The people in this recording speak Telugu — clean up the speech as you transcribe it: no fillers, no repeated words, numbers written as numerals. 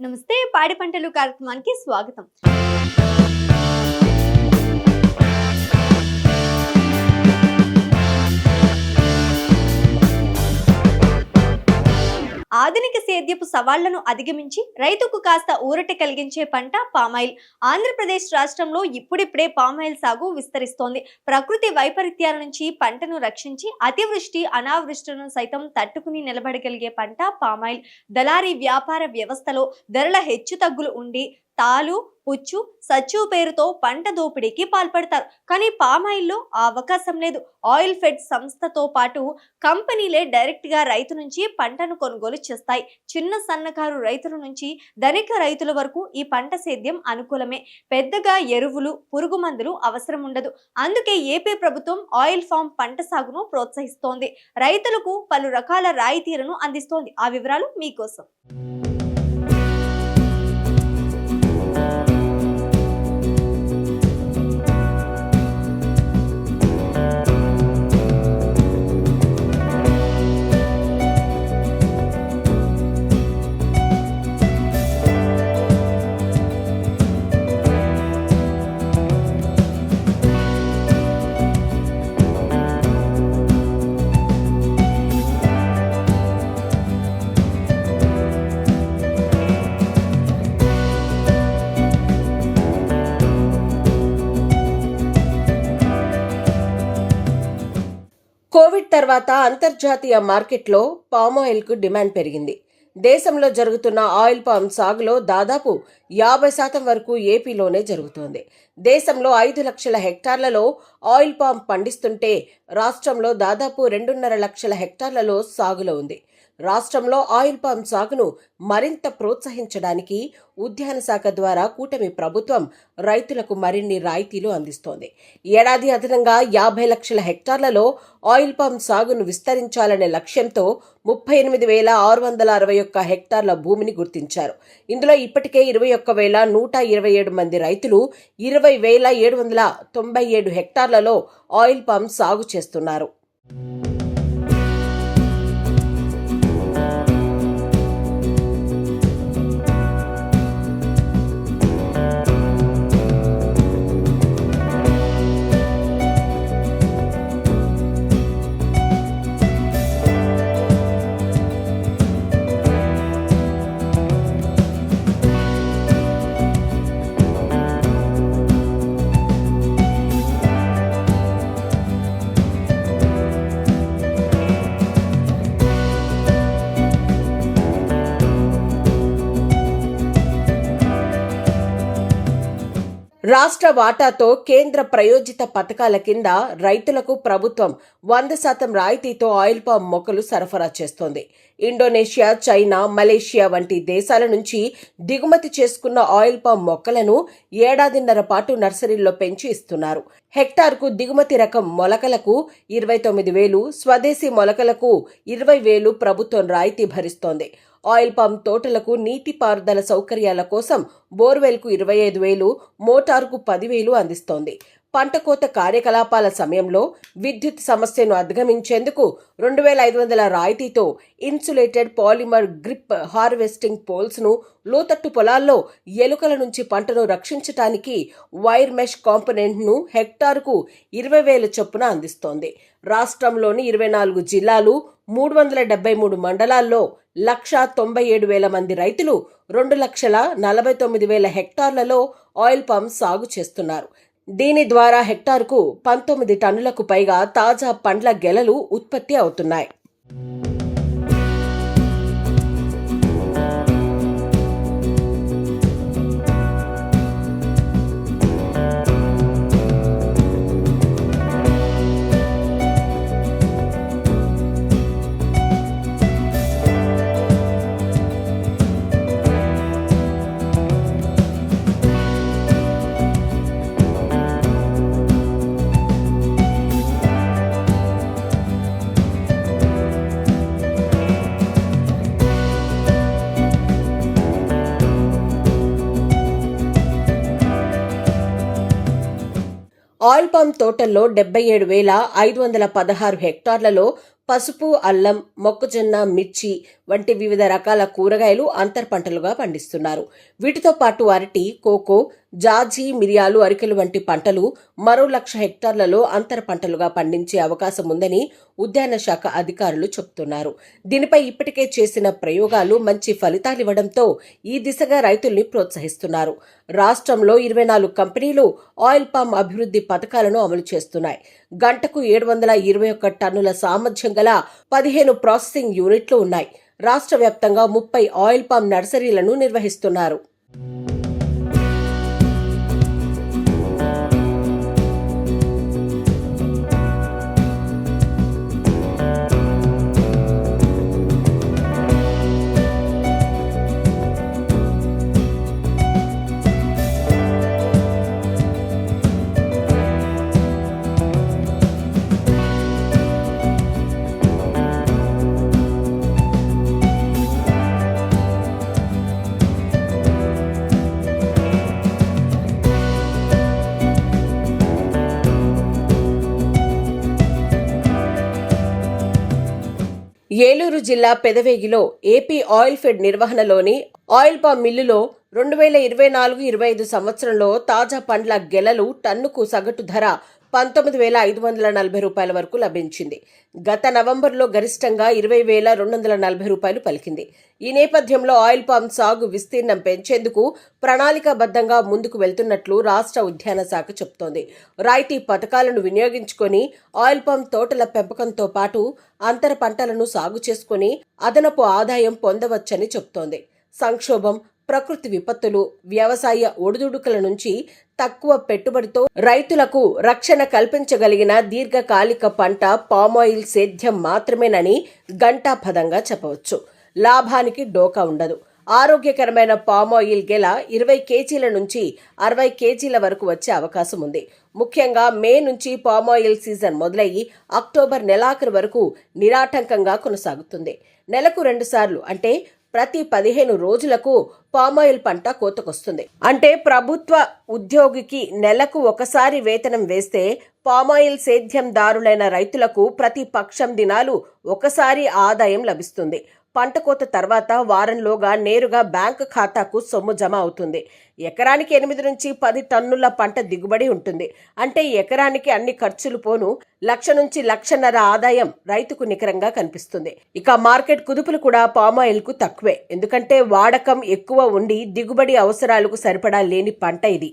నమస్తే పాడి పంటలు కార్యక్రమానికి స్వాగతం. ఆధునిక సేద్యపు సవాళ్లను అధిగమించి రైతుకు కాస్త ఊరట కలిగించే పంట పామాయిల్. ఆంధ్రప్రదేశ్ రాష్ట్రంలో ఇప్పుడిప్పుడే పామాయిల్ సాగు విస్తరిస్తోంది. ప్రకృతి వైపరీత్యాల నుంచి పంటను రక్షించి అతివృష్టి అనావృష్టిలను సైతం తట్టుకుని నిలబడగలిగే పంట పామాయిల్. దళారీ వ్యాపార వ్యవస్థలో ధరల హెచ్చుతగ్గులు ఉండి తాలు పుచ్చు సచ్చు పేరుతో పంట దోపిడీకి పాల్పడతారు. కానీ పామాయిల్లో ఆ అవకాశం లేదు. ఆయిల్ ఫెడ్ సంస్థతో పాటు కంపెనీలే డైరెక్ట్ గా రైతు నుంచి పంటను కొనుగోలు చేస్తాయి. చిన్న సన్నకారు రైతుల నుంచి ధనిక రైతుల వరకు ఈ పంట సేద్యం అనుకూలమే. పెద్దగా ఎరువులు పురుగు మందులు అవసరం ఉండదు. అందుకే ఏపీ ప్రభుత్వం ఆయిల్ ఫామ్ పంట సాగును ప్రోత్సహిస్తోంది. రైతులకు పలు రకాల రాయితీలను అందిస్తోంది. ఆ వివరాలు మీకోసం. కోవిడ్ తర్వాత అంతర్జాతీయ మార్కెట్లో పామాయిల్కు డిమాండ్ పెరిగింది. దేశంలో జరుగుతున్న ఆయిల్ పామ్ సాగులో దాదాపు 50% వరకు ఏపీలోనే జరుగుతోంది. దేశంలో 5 లక్షల హెక్టార్లలో ఆయిల్ పామ్ పండిస్తుంటే రాష్ట్రంలో దాదాపు 2.5 లక్షల హెక్టార్లలో సాగులో ఉంది. రాష్ట్రంలో ఆయిల్ పామ్ సాగును మరింత ప్రోత్సహించడానికి ఉద్యాన శాఖ ద్వారా కూటమి ప్రభుత్వం రైతులకు మరిన్ని రాయితీలు అందిస్తోంది. ఏడాది అదనంగా 50 లక్షల హెక్టార్లలో ఆయిల్ పామ్ సాగును విస్తరించాలనే లక్ష్యంతో 38,661 హెక్టార్ల భూమిని గుర్తించారు. ఇందులో ఇప్పటికే 21,127 మంది రైతులు 20,797 హెక్టార్లలో ఆయిల్ పామ్ సాగు చేస్తున్నారు. రాష్ట్ర వాటాతో కేంద్ర ప్రయోజిత పథకాల కింద రైతులకు ప్రభుత్వం 100% రాయితీతో ఆయిల్ పామ్ మొక్కలు సరఫరా చేస్తోంది. ఇండోనేషియా, చైనా, మలేషియా వంటి దేశాల నుంచి దిగుమతి చేసుకున్న ఆయిల్ పామ్ మొక్కలను ఏడాదిన్నర పాటు నర్సరీల్లో పెంచి ఇస్తున్నారు. హెక్టార్కు దిగుమతి రకం మొలకలకు 29,000, స్వదేశీ మొలకలకు 20,000 ప్రభుత్వం రాయితీ భరిస్తోంది. ఆయిల్ పామ్ తోటలకు నీటిపారుదల సౌకర్యాల కోసం బోర్వెల్కు 25,000, మోటార్కు 10,000 అందిస్తోంది. పంట కోత కార్యకలాపాల సమయంలో విద్యుత్ సమస్యను అధిగమించేందుకు 2,500 రాయితీతో ఇన్సులేటెడ్ పాలిమర్ గ్రిప్ హార్వెస్టింగ్ పోల్స్ను, లోతట్టు పొలాల్లో ఎలుకల నుంచి పంటను రక్షించటానికి వైర్ మెష్ కాంపోనెంట్ను హెక్టార్కు 20,000 చొప్పున అందిస్తోంది. రాష్ట్రంలోని 24 జిల్లాలు, 373 మండలాల్లో 1,97,000 మంది రైతులు 2,49,000 హెక్టార్లలో ఆయిల్ పామ్ సాగు చేస్తున్నారు. దీని ద్వారా హెక్టార్కు 19 టన్నులకు పైగా తాజా పండ్ల గెలలు ఉత్పత్తి అవుతున్నాయి. ఆయిల్ పామ్ తోటల్లో 77,516 హెక్టార్లలో పసుపు, అల్లం, మొక్కజొన్న, మిర్చి, వంటి వివిధ రకాల కూరగాయలు అంతర్ పంటలుగా పండిస్తున్నారు. వీటితో పాటు అరటి, కోకో, జాజి, మిరియాలు, అరికెలు వంటి పంటలు మరో 1,00,000 హెక్టార్లలో అంతర పంటలుగా పండించే అవకాశం ఉందని ఉద్యాన శాఖ అధికారులు చెబుతున్నారు. దీనిపై ఇప్పటికే చేసిన ప్రయోగాలు మంచి ఫలితాలివ్వడంతో ఈ దిశగా రైతుల్ని ప్రోత్సహిస్తున్నారు. రాష్ట్రంలో 24 కంపెనీలు ఆయిల్ పామ్ అభివృద్ధి పథకాలను అమలు చేస్తున్నాయి. గంటకు 721 టన్నుల సామర్థ్యం గల 15 ప్రాసెసింగ్ యూనిట్లు ఉన్నాయి. రాష్ట్ర వ్యాప్తంగా 30 ఆయిల్ పామ్ నర్సరీలను నిర్వహిస్తున్నారు. ఏలూరు జిల్లా పెదవేగిలో ఏపీ ఆయిల్ ఫెడ్ నిర్వహణలోని ఆయిల్ పామ్ మిల్లులో 2024-25 సంవత్సరంలో తాజా పండ్ల గెలలు టన్నుకు సగటు ధర 19,540 రూపాయల వరకు లభించింది. గత నవంబర్లో గరిష్టంగా 20,240 రూపాయలు పలికింది. ఈ నేపథ్యంలో ఆయిల్ పామ్ సాగు విస్తీర్ణం పెంచేందుకు ప్రణాళికాబద్ధంగా ముందుకు వెళ్తున్నట్లు రాష్ట్ర ఉద్యాన శాఖ చెబుతోంది. రాయితీ పథకాలను వినియోగించుకొని ఆయిల్ పామ్ తోటల పెంపకంతో పాటు అంతర పంటలను సాగు చేసుకుని అదనపు ఆదాయం పొందవచ్చని చెబుతోంది. సంక్షోభం, ప్రకృతి విపత్తులు, వ్యవసాయ ఒడిదుడుకుల నుంచి తక్కువ పెట్టుబడితో రైతులకు రక్షణ కల్పించగలిగిన దీర్ఘకాలిక పంట పామాయిల్ సేద్యం మాత్రమేనని ఘంటాపథంగా చెప్పవచ్చు. లాభానికి డోకా ఉండదు. ఆరోగ్యకరమైన పామాయిల్ గెల 20 కేజీల నుంచి 60 కేజీల వరకు వచ్చే అవకాశం ఉంది. ముఖ్యంగా మే నుంచి పామాయిల్ సీజన్ మొదలయ్యి అక్టోబర్ నెలాఖరు వరకు నిరాటంకంగా కొనసాగుతుంది. నెలకు 2 సార్లు అంటే ప్రతి 15 రోజులకు పామాయిల్ పంట కోతకొస్తుంది. అంటే ప్రభుత్వ ఉద్యోగికి నెలకు ఒకసారి వేతనం వేస్తే పామాయిల్ సేద్యందారులైన రైతులకు ప్రతి పక్షం దినాలు ఒకసారి ఆదాయం లభిస్తుంది. పంట కోత తర్వాత వారంలోగా నేరుగా బ్యాంకు ఖాతాకు సొమ్ము జమ అవుతుంది. ఎకరానికి 8 నుంచి 10 టన్నుల పంట దిగుబడి ఉంటుంది. అంటే ఎకరానికి అన్ని ఖర్చులు పోను 1,00,000 నుంచి 1,50,000 ఆదాయం రైతుకు నికరంగా కనిపిస్తుంది. ఇక మార్కెట్ కుదుపులు కూడా పామాయిల్ కు తక్కువే. ఎందుకంటే వాడకం ఎక్కువ ఉండి దిగుబడి అవసరాలకు సరిపడా లేని పంట ఇది.